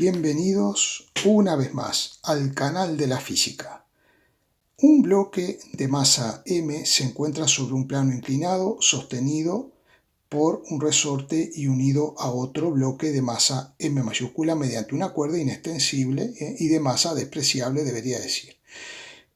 Bienvenidos una vez más al canal de la física. Un bloque de masa m se encuentra sobre un plano inclinado sostenido por un resorte y unido a otro bloque de masa m mayúscula mediante una cuerda inextensible y de masa despreciable, debería decir.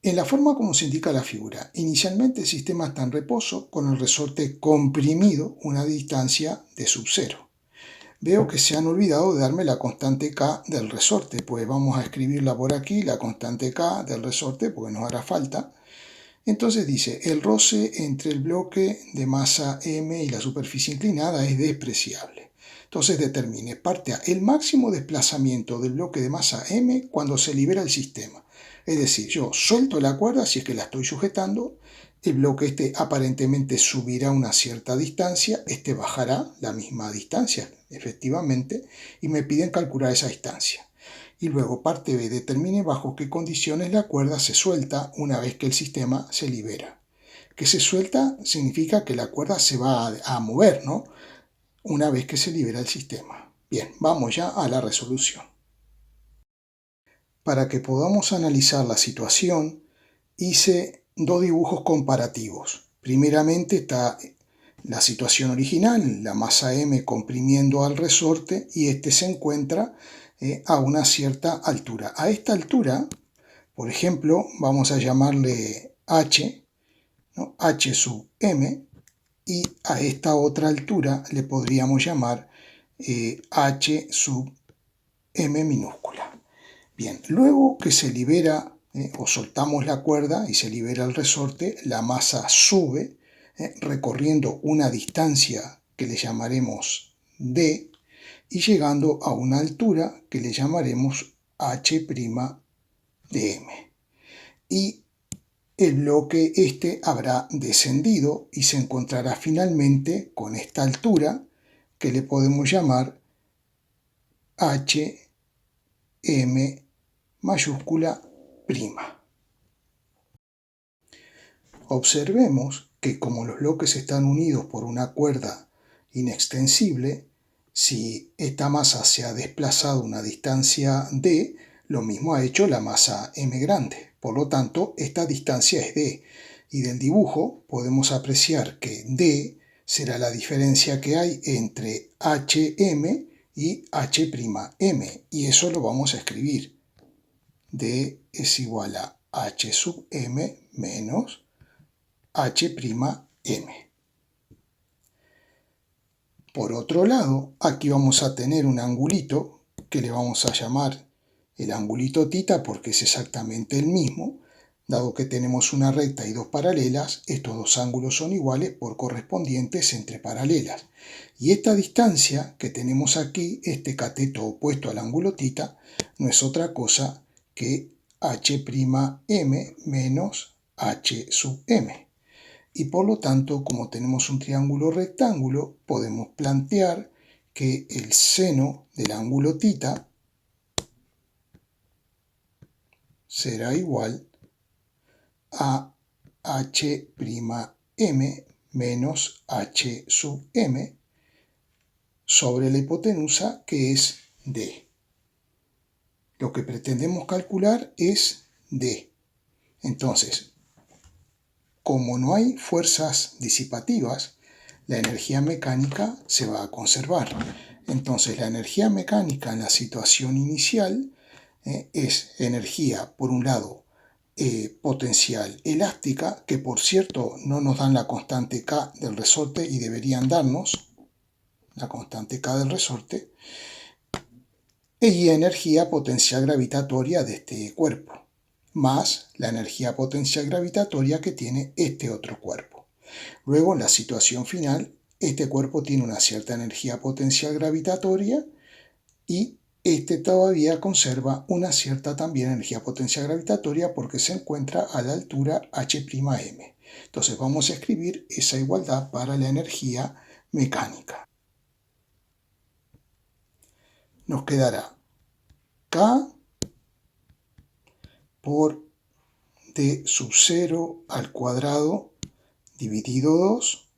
En la forma como se indica la figura, inicialmente el sistema está en reposo con el resorte comprimido a una distancia de sub cero. Veo que se han olvidado de darme la constante K del resorte, pues vamos a escribirla por aquí, la constante K del resorte, porque nos hará falta. Entonces dice, el roce entre el bloque de masa m y la superficie inclinada es despreciable. Entonces determine, parte A, el máximo desplazamiento del bloque de masa m cuando se libera el sistema. Es decir, yo suelto la cuerda, si es que la estoy sujetando, el bloque este aparentemente subirá una cierta distancia, este bajará la misma distancia, efectivamente, y me piden calcular esa distancia. Y luego parte B, determine bajo qué condiciones la cuerda se suelta una vez que el sistema se libera. Que se suelta significa que la cuerda se va a mover, ¿no? Una vez que se libera el sistema. Bien, vamos ya a la resolución. Para que podamos analizar la situación, hice dos dibujos comparativos. Primeramente está la situación original, la masa m comprimiendo al resorte, y este se encuentra a una cierta altura. A esta altura, por ejemplo, vamos a llamarle h, ¿no? H sub m, y a esta otra altura le podríamos llamar h sub m minúscula. Bien, luego que se libera o soltamos la cuerda y se libera el resorte, la masa sube recorriendo una distancia que le llamaremos d y llegando a una altura que le llamaremos h' de m. Y el bloque este habrá descendido y se encontrará finalmente con esta altura que le podemos llamar h m mayúscula prima. Observemos que como los bloques están unidos por una cuerda inextensible, si esta masa se ha desplazado una distancia d, lo mismo ha hecho la masa m grande. Por lo tanto, esta distancia es d. Y del dibujo podemos apreciar que d será la diferencia que hay entre hm y h', y eso lo vamos a escribir. D es igual a h sub m menos h'. Por otro lado, aquí vamos a tener un angulito que le vamos a llamar el angulito tita porque es exactamente el mismo. Dado que tenemos una recta y dos paralelas, estos dos ángulos son iguales por correspondientes entre paralelas. Y esta distancia que tenemos aquí, este cateto opuesto al ángulo tita, no es otra cosa que h' menos h sub m. Y por lo tanto, como tenemos un triángulo rectángulo, podemos plantear que el seno del ángulo tita será igual a h' m menos h sub m sobre la hipotenusa, que es d. Lo que pretendemos calcular es d. Entonces, como no hay fuerzas disipativas, la energía mecánica se va a conservar. Entonces, la energía mecánica en la situación inicial es energía, por un lado, potencial elástica, que por cierto no nos dan la constante K del resorte y deberían darnos la constante K del resorte, y energía potencial gravitatoria de este cuerpo, más la energía potencial gravitatoria que tiene este otro cuerpo. Luego, en la situación final, este cuerpo tiene una cierta energía potencial gravitatoria y este todavía conserva una cierta también energía potencial gravitatoria porque se encuentra a la altura h'. Entonces vamos a escribir esa igualdad para la energía mecánica. Nos quedará K por d sub 0 al cuadrado dividido 2,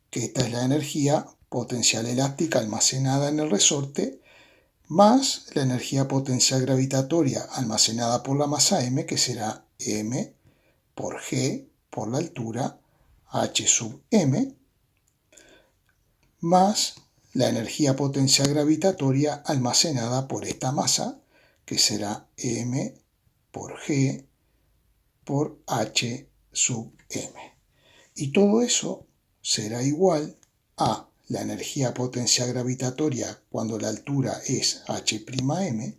que esta es la energía potencial elástica almacenada en el resorte, más la energía potencial gravitatoria almacenada por la masa m, que será m por g por la altura h sub m, más la energía potencial gravitatoria almacenada por esta masa, que será m por g por h sub m. Y todo eso será igual a la energía potencial gravitatoria cuando la altura es h'm,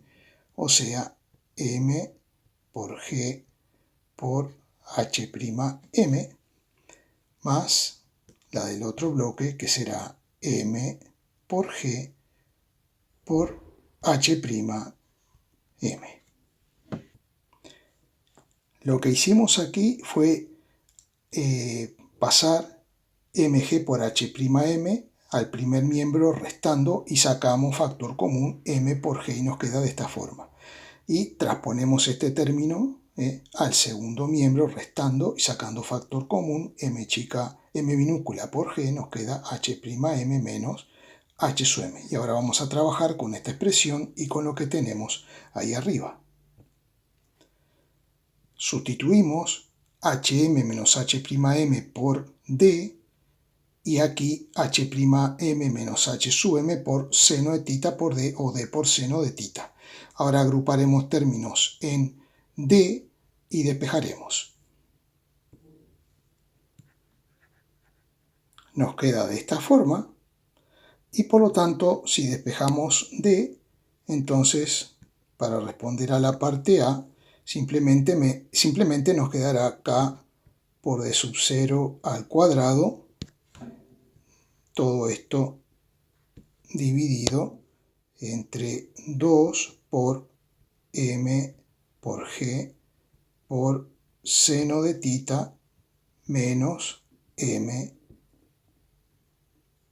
o sea, m por g por h'm, más la del otro bloque, que será m por g por h'm. Lo que hicimos aquí fue pasar mg por h'm al primer miembro restando y sacamos factor común m por g y nos queda de esta forma. Y transponemos este término al segundo miembro restando y sacando factor común m minúscula por g, nos queda h'm menos h sub m. Y ahora vamos a trabajar con esta expresión y con lo que tenemos ahí arriba. Sustituimos hm menos h'm por d, y aquí h'm menos h sub m por seno de tita por d, o d por seno de tita. Ahora agruparemos términos en d y despejaremos. Nos queda de esta forma, y por lo tanto, si despejamos d, entonces, para responder a la parte A, simplemente nos quedará k por d sub 0 al cuadrado, todo esto dividido entre 2 por m por g por seno de tita menos m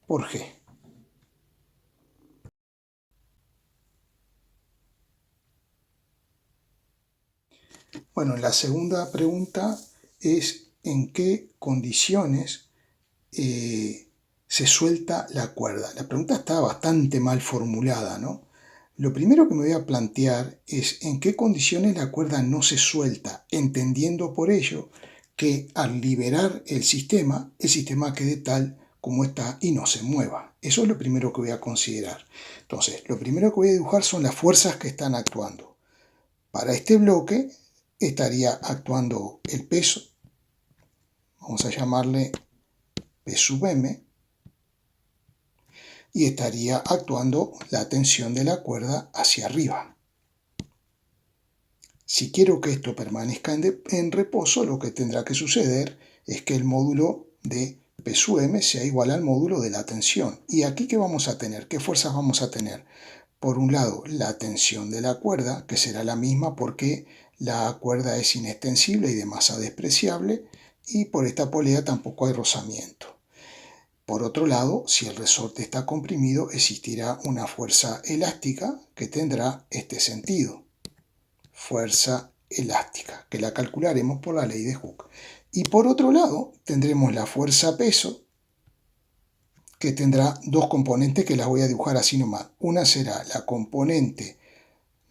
por g. Bueno, la segunda pregunta es en qué condiciones se suelta la cuerda. La pregunta está bastante mal formulada, ¿no? Lo primero que me voy a plantear es en qué condiciones la cuerda no se suelta, entendiendo por ello que al liberar el sistema quede tal como está y no se mueva. Eso es lo primero que voy a considerar. Entonces, lo primero que voy a dibujar son las fuerzas que están actuando. Para este bloque estaría actuando el peso, vamos a llamarle P sub m, y estaría actuando la tensión de la cuerda hacia arriba. Si quiero que esto permanezca en reposo, lo que tendrá que suceder es que el módulo de P sub m sea igual al módulo de la tensión. ¿Y aquí qué vamos a tener? ¿Qué fuerzas vamos a tener? Por un lado, la tensión de la cuerda, que será la misma porque la cuerda es inextensible y de masa despreciable, y por esta polea tampoco hay rozamiento. Por otro lado, si el resorte está comprimido, existirá una fuerza elástica que tendrá este sentido. Fuerza elástica, que la calcularemos por la ley de Hooke. Y por otro lado, tendremos la fuerza peso, que tendrá dos componentes que las voy a dibujar así nomás. Una será la componente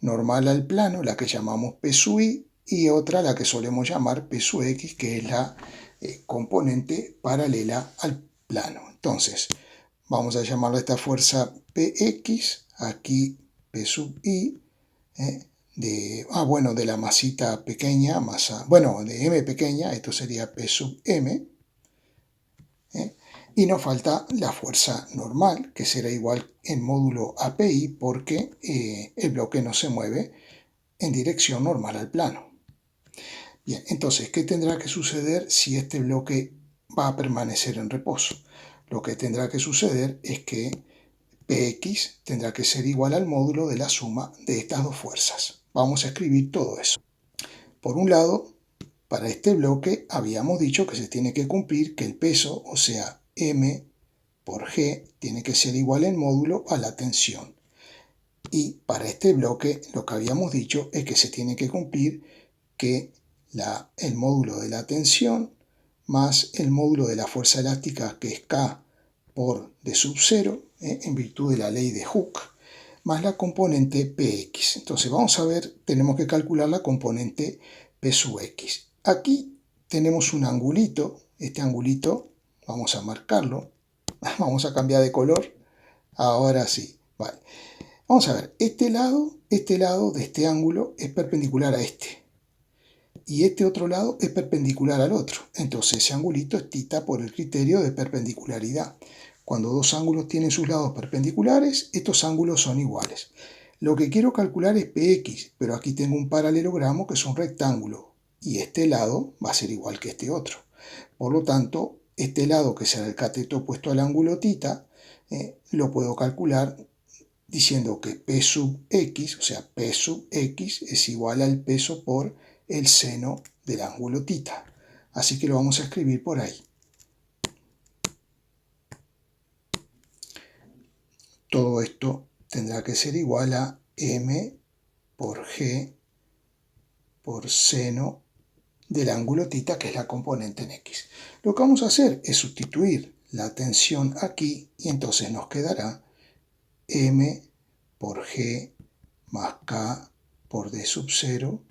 normal al plano, la que llamamos P sub i, y otra la que solemos llamar P sub x, que es la componente paralela al plano. Entonces, vamos a llamarle a esta fuerza Px, aquí P sub i, de la masita pequeña, de m pequeña, esto sería P sub m, y nos falta la fuerza normal, que será igual en módulo API, porque el bloque no se mueve en dirección normal al plano. Bien, entonces, ¿qué tendrá que suceder si este bloque va a permanecer en reposo? Lo que tendrá que suceder es que Px tendrá que ser igual al módulo de la suma de estas dos fuerzas. Vamos a escribir todo eso. Por un lado, para este bloque habíamos dicho que se tiene que cumplir que el peso, o sea, m por g, tiene que ser igual en módulo a la tensión. Y para este bloque lo que habíamos dicho es que se tiene que cumplir que el módulo de la tensión más el módulo de la fuerza elástica, que es K por D sub 0, en virtud de la ley de Hooke, más la componente Px. Entonces vamos a ver, tenemos que calcular la componente P sub x. Aquí tenemos un angulito, este angulito vamos a marcarlo, vamos a cambiar de color, ahora sí, vale. Vamos a ver, este lado de este ángulo es perpendicular a este. Y este otro lado es perpendicular al otro. Entonces ese angulito es θ por el criterio de perpendicularidad. Cuando dos ángulos tienen sus lados perpendiculares, estos ángulos son iguales. Lo que quiero calcular es Px, pero aquí tengo un paralelogramo que es un rectángulo. Y este lado va a ser igual que este otro. Por lo tanto, este lado que será el cateto opuesto al ángulo θ, lo puedo calcular diciendo que P sub x, o sea, P sub x es igual al peso por el seno del ángulo θ. Así que lo vamos a escribir por ahí. Todo esto tendrá que ser igual a m por g por seno del ángulo θ, que es la componente en x. Lo que vamos a hacer es sustituir la tensión aquí y entonces nos quedará m por g más k por d sub 0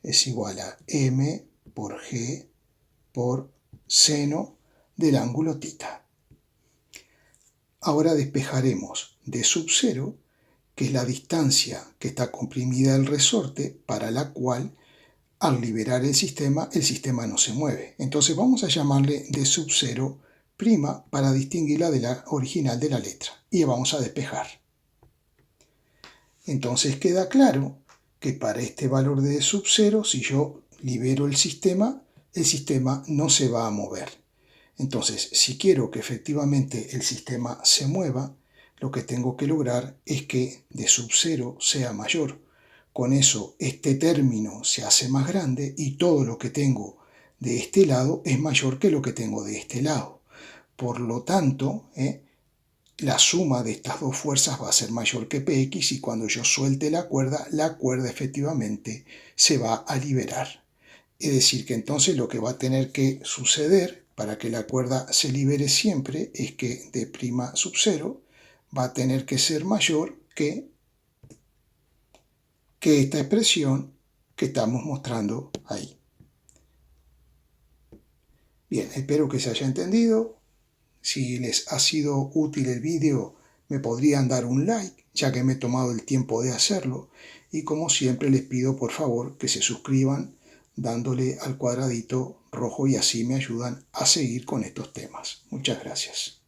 es igual a m por g por seno del ángulo θ. Ahora despejaremos d sub 0, que es la distancia que está comprimida del resorte, para la cual al liberar el sistema no se mueve. Entonces vamos a llamarle d sub 0' para distinguirla de la original de la letra. Y vamos a despejar. Entonces queda claro que para este valor de d sub 0, si yo libero el sistema no se va a mover. Entonces, si quiero que efectivamente el sistema se mueva, lo que tengo que lograr es que d sub 0 sea mayor. Con eso, este término se hace más grande y todo lo que tengo de este lado es mayor que lo que tengo de este lado. Por lo tanto, la suma de estas dos fuerzas va a ser mayor que Px y cuando yo suelte la cuerda efectivamente se va a liberar. Es decir, que entonces lo que va a tener que suceder para que la cuerda se libere siempre es que d' sub 0 va a tener que ser mayor que esta expresión que estamos mostrando ahí. Bien, espero que se haya entendido. Si les ha sido útil el vídeo, me podrían dar un like, ya que me he tomado el tiempo de hacerlo. Y como siempre les pido por favor que se suscriban dándole al cuadradito rojo y así me ayudan a seguir con estos temas. Muchas gracias.